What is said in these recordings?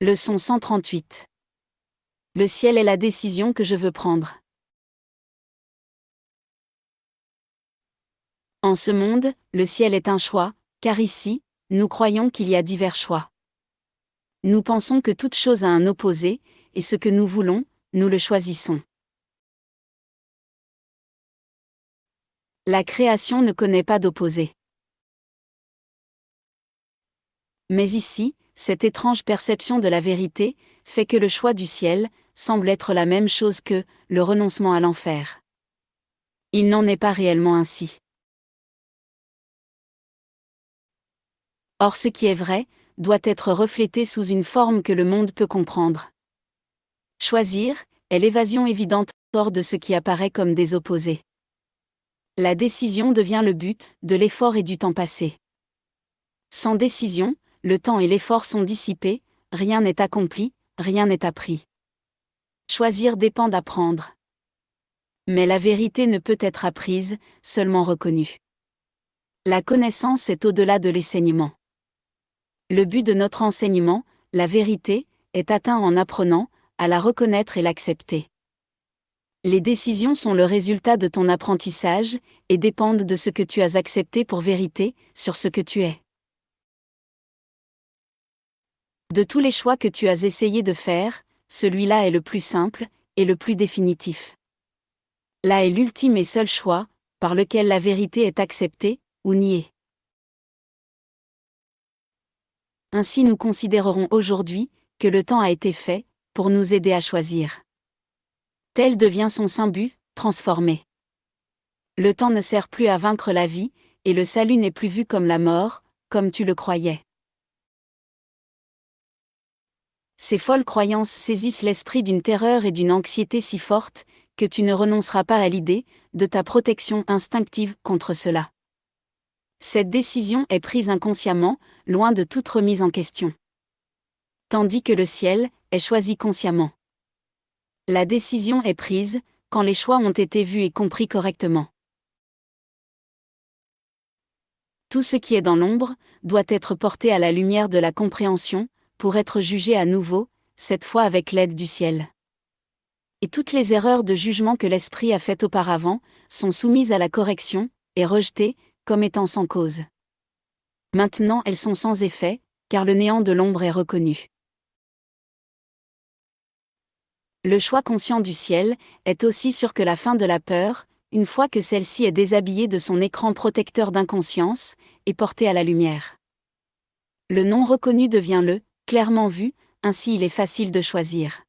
Leçon 138. Le ciel est la décision que je veux prendre. En ce monde, le ciel est un choix, car ici, nous croyons qu'il y a divers choix. Nous pensons que toute chose a un opposé, et ce que nous voulons, nous le choisissons. La création ne connaît pas d'opposé. Mais ici, cette étrange perception de la vérité fait que le choix du ciel semble être la même chose que le renoncement à l'enfer. Il n'en est pas réellement ainsi. Or ce qui est vrai, doit être reflété sous une forme que le monde peut comprendre. Choisir est l'évasion évidente hors de ce qui apparaît comme des opposés. La décision devient le but de l'effort et du temps passé. Sans décision, le temps et l'effort sont dissipés, rien n'est accompli, rien n'est appris. Choisir dépend d'apprendre. Mais la vérité ne peut être apprise, seulement reconnue. La connaissance est au-delà de l'enseignement. Le but de notre enseignement, la vérité, est atteint en apprenant à la reconnaître et l'accepter. Les décisions sont le résultat de ton apprentissage et dépendent de ce que tu as accepté pour vérité sur ce que tu es. De tous les choix que tu as essayé de faire, celui-là est le plus simple et le plus définitif. Là est l'ultime et seul choix, par lequel la vérité est acceptée ou niée. Ainsi nous considérerons aujourd'hui que le temps a été fait pour nous aider à choisir. Tel devient son saint but, transformé. Le temps ne sert plus à vaincre la vie, et le salut n'est plus vu comme la mort, comme tu le croyais. Ces folles croyances saisissent l'esprit d'une terreur et d'une anxiété si forte, que tu ne renonceras pas à l'idée de ta protection instinctive contre cela. Cette décision est prise inconsciemment, loin de toute remise en question. Tandis que le ciel est choisi consciemment. La décision est prise quand les choix ont été vus et compris correctement. Tout ce qui est dans l'ombre doit être porté à la lumière de la compréhension, pour être jugé à nouveau, cette fois avec l'aide du ciel. Et toutes les erreurs de jugement que l'esprit a faites auparavant sont soumises à la correction et rejetées comme étant sans cause. Maintenant elles sont sans effet, car le néant de l'ombre est reconnu. Le choix conscient du ciel est aussi sûr que la fin de la peur, une fois que celle-ci est déshabillée de son écran protecteur d'inconscience, est portée à la lumière. Le non reconnu devient le clairement vu, ainsi il est facile de choisir.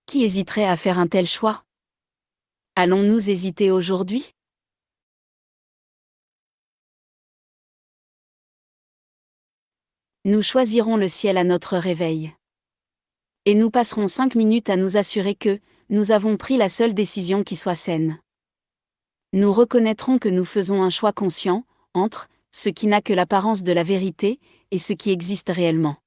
Qui hésiterait à faire un tel choix? Allons-nous hésiter aujourd'hui? Nous choisirons le ciel à notre réveil. Et nous passerons 5 minutes à nous assurer que nous avons pris la seule décision qui soit saine. Nous reconnaîtrons que nous faisons un choix conscient entre ce qui n'a que l'apparence de la vérité et ce qui existe réellement.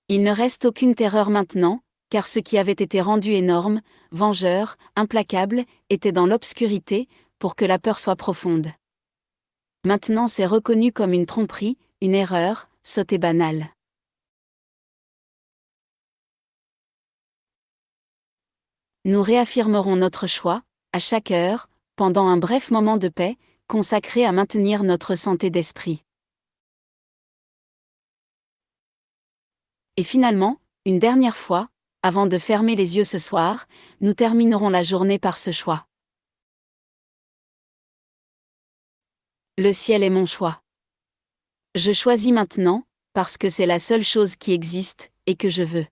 Il ne reste aucune terreur maintenant, car ce qui avait été rendu énorme, vengeur, implacable, était dans l'obscurité, pour que la peur soit profonde. Maintenant c'est reconnu comme une tromperie, une erreur, sotte et banale. Nous réaffirmerons notre choix, à chaque heure, pendant un bref moment de paix, consacré à maintenir notre santé d'esprit. Et finalement, une dernière fois, avant de fermer les yeux ce soir, nous terminerons la journée par ce choix. Le ciel est mon choix. Je choisis maintenant, parce que c'est la seule chose qui existe, et que je veux.